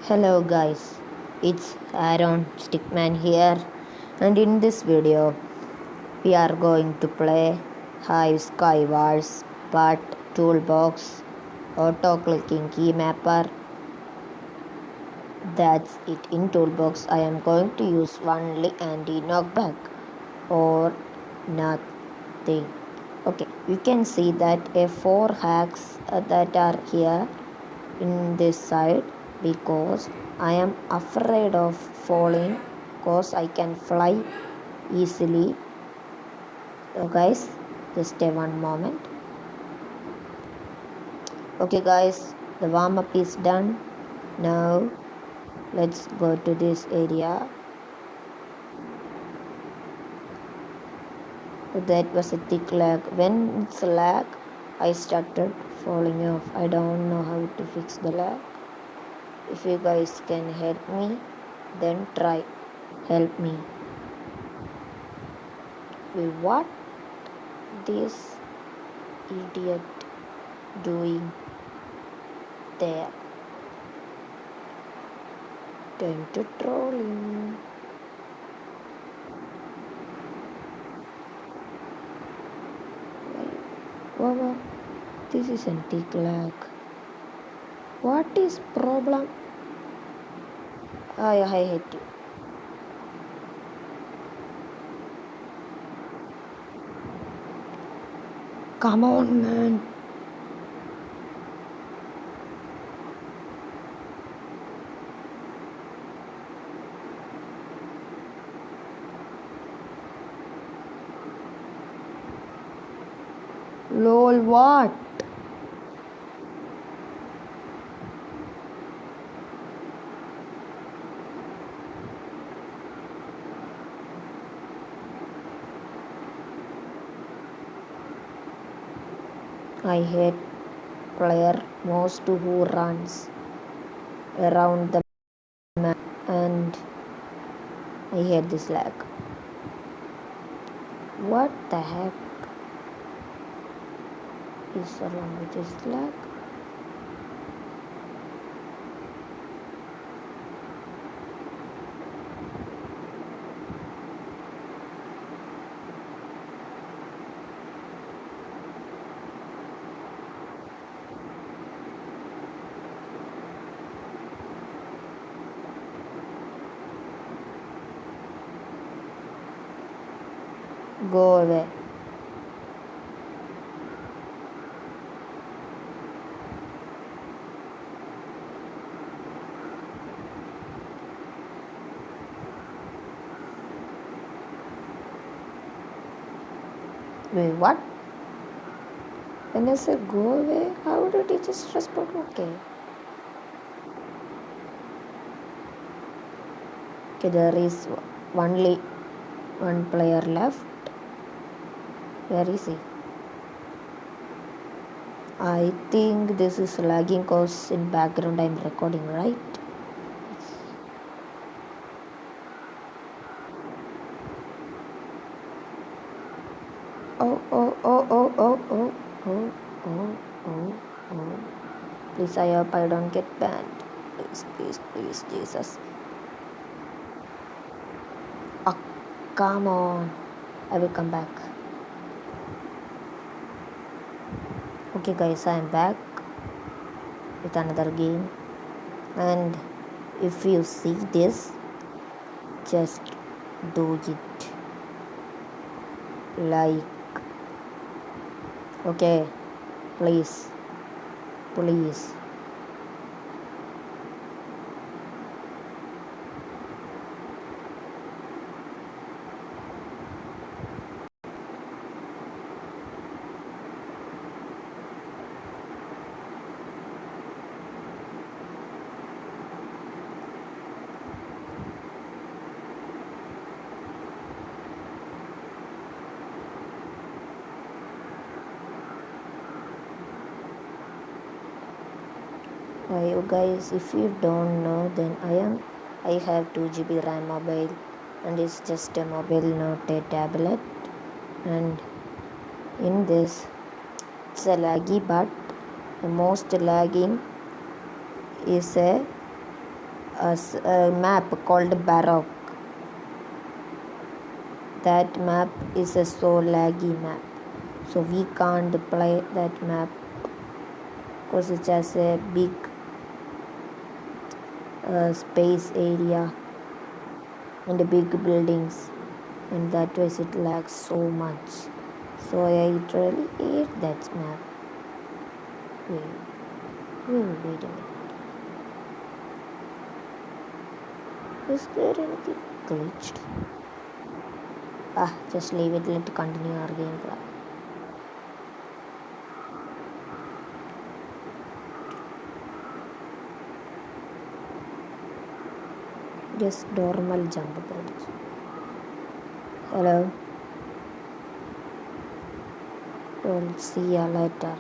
Hello guys, it's Aaron Stickman here, and in this video we are going to play Hive Skywars part toolbox auto clicking keymapper. That's it. In toolbox I am going to use only anti knockback or nothing. Okay, you can see that a 4 hacks that are here in this side because I am afraid of falling because I can fly easily. So guys, just a one moment. Okay guys, the warm up is done. Now let's go to this area. That was a thick lag. When it's a lag, I started falling off. I don't know how to fix the lag. If you guys can help me, then try. Help me. Wait, what this idiot doing there? Time to troll him. Wow, this is antique lag. What is problem? I hate you. Come on, man. Lol, what? I hate player most who runs around the map, and I hate this lag. What the heck is wrong with this lag? Go away. Wait, what? When I said go away, how did he just respond? Okay. Okay, there is only one player left. Where is he? I think this is lagging cause in background I'm recording, right? Oh. Please, I hope I don't get banned. Please, Jesus. Oh, come on. I will come back. Okay guys, I am back with another game, and if you see this, just do it like, okay, please. You guys, if you don't know, then I have 2 GB RAM mobile, and it's just a mobile, not a tablet. And in this, it's a laggy, but the most lagging is a a map called Baroque. That map is a so laggy map, so we can't play that map because it has a big space area and big buildings, and that way it lags so much. So I literally hate that map. Wait a minute. Is there anything glitched? Just leave it. Let's continue our gameplay. Just normal jump bridge. Hello. We'll see you later.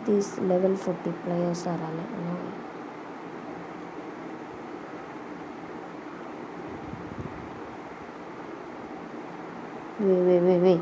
These level 40 players are annoying. Wait.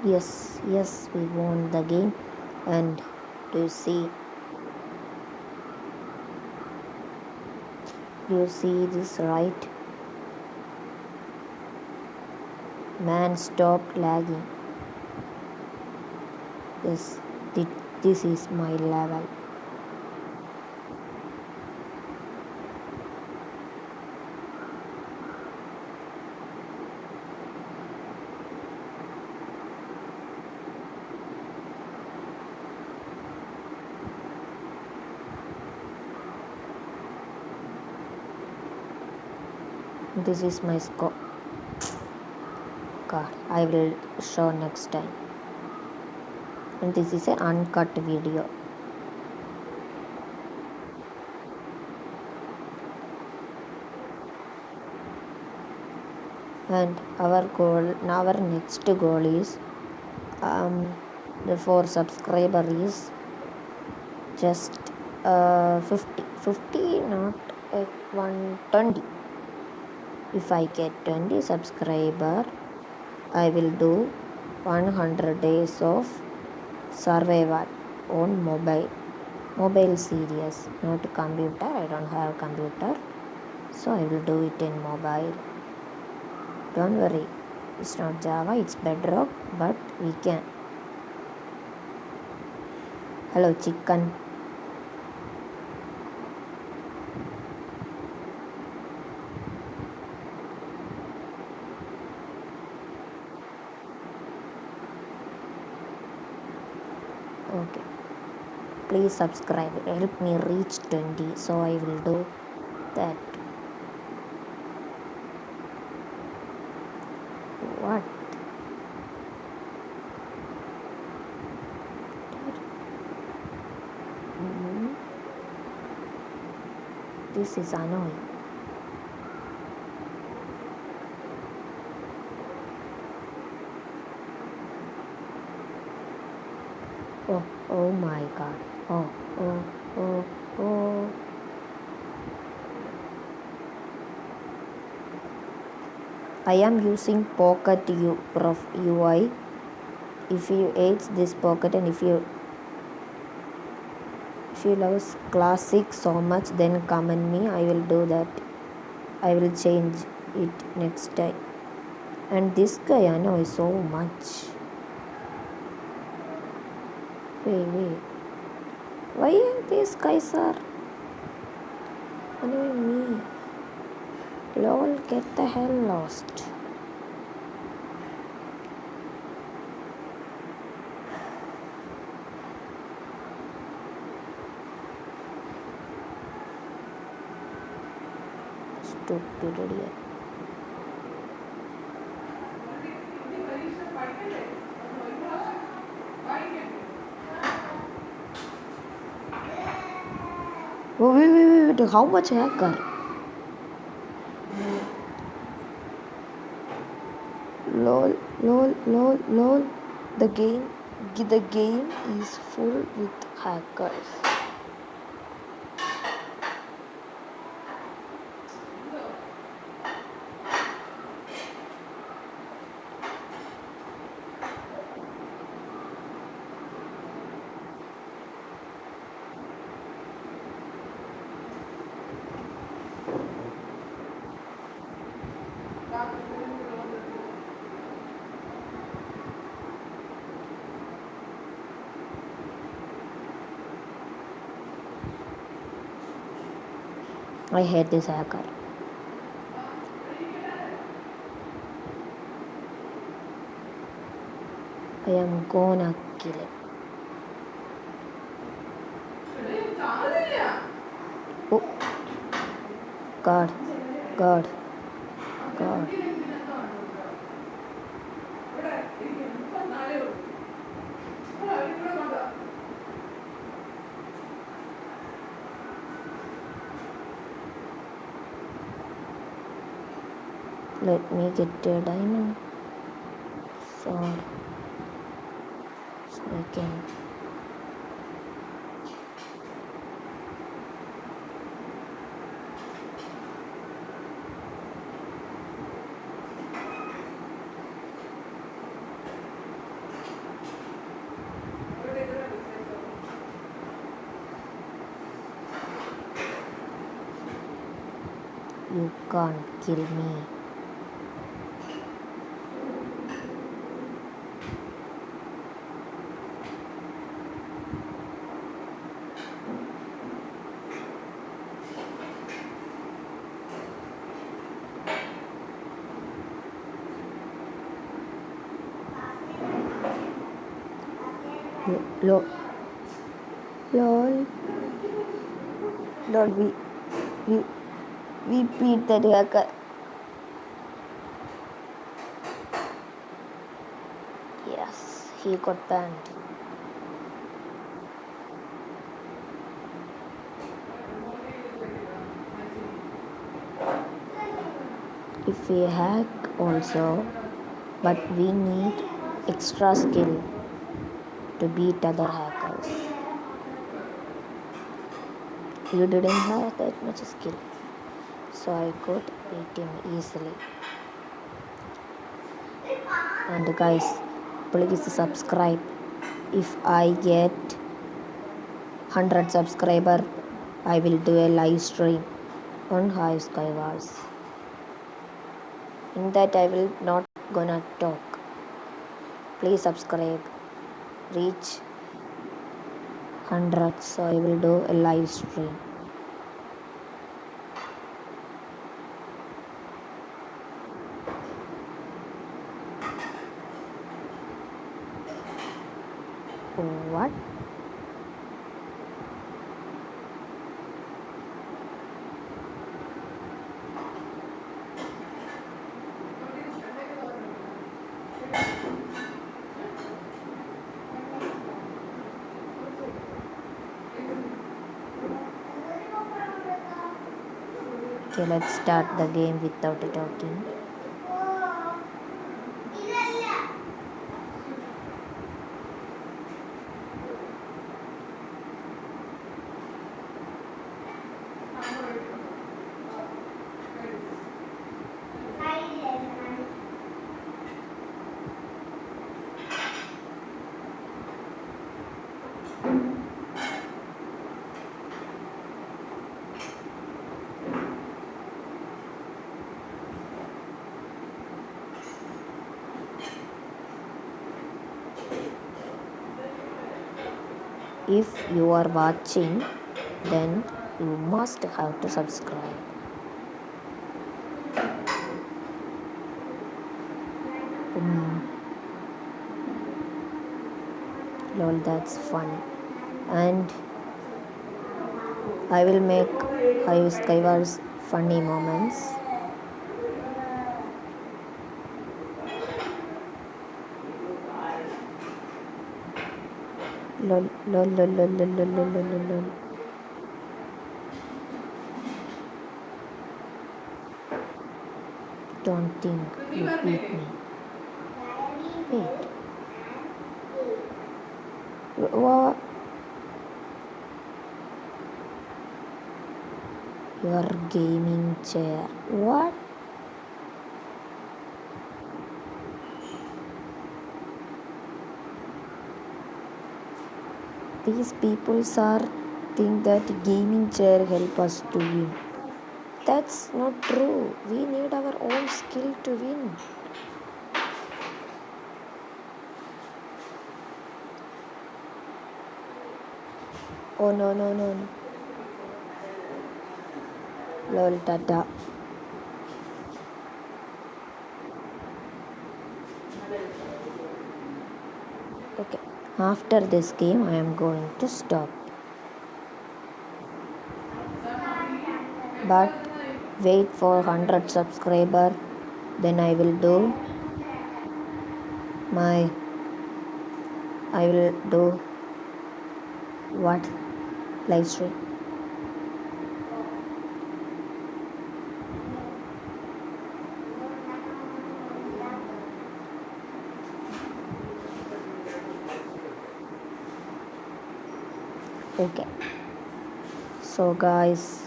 Yes, we won the game. And do you see this, right? Man, stop lagging. Yes, this is my level. This is my score card. I will show next time. And this is an uncut video. And our next goal is the for subscriber is just 50 not 120. If I get 20 subscriber, I will do 100 days of survival on mobile series, not computer. I don't have computer, so I will do it in mobile. Don't worry, it's not Java, it's Bedrock, but we can. Hello chicken. Okay, please subscribe, help me reach 20, so I will do that. What? This is annoying. Oh my god. Oh. I am using Pocket Prof UI. If you hate this Pocket and if you love Classic so much, then comment me. I will do that. I will change it next time. And this guy annoys so much. Wait. Why these guys are annoying me? Lol, get the hell lost. Stupid idiot. Oh, wait. How much hacker? Lol. The game is full with hackers. I hate this hacker. I am gonna kill him. Oh, God. Let me get a diamond sword so I can. You can't kill me. Lol. We beat that hacker. Yes, he got banned. If we hack also, but we need extra skill to beat other hackers. You didn't have that much skill, so I could beat him easily. And guys, please subscribe. If I get 100 subscriber, I will do a live stream on Hive Skywars. In that I will not gonna talk. Please subscribe. Reach 100, so I will do a live stream. What? Okay, let's start the game without talking. if you are watching, then you must have to subscribe. Lol, that's funny. And I will make hive skywars funny moments. Lol, lol, lol, lol, lol, lol, lol, lol, lol. Don't think you beat me. Wait. What? Your gaming chair. What? These people are think that gaming chair help us to win. That's not true. We need our own skill to win. Oh no no no no. Lol tata. Okay. After this game I am going to stop. But wait for 100 subscriber, then I will do what live stream. Okay, so guys,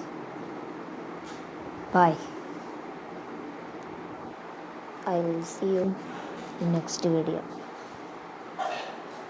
bye. I will see you in next video.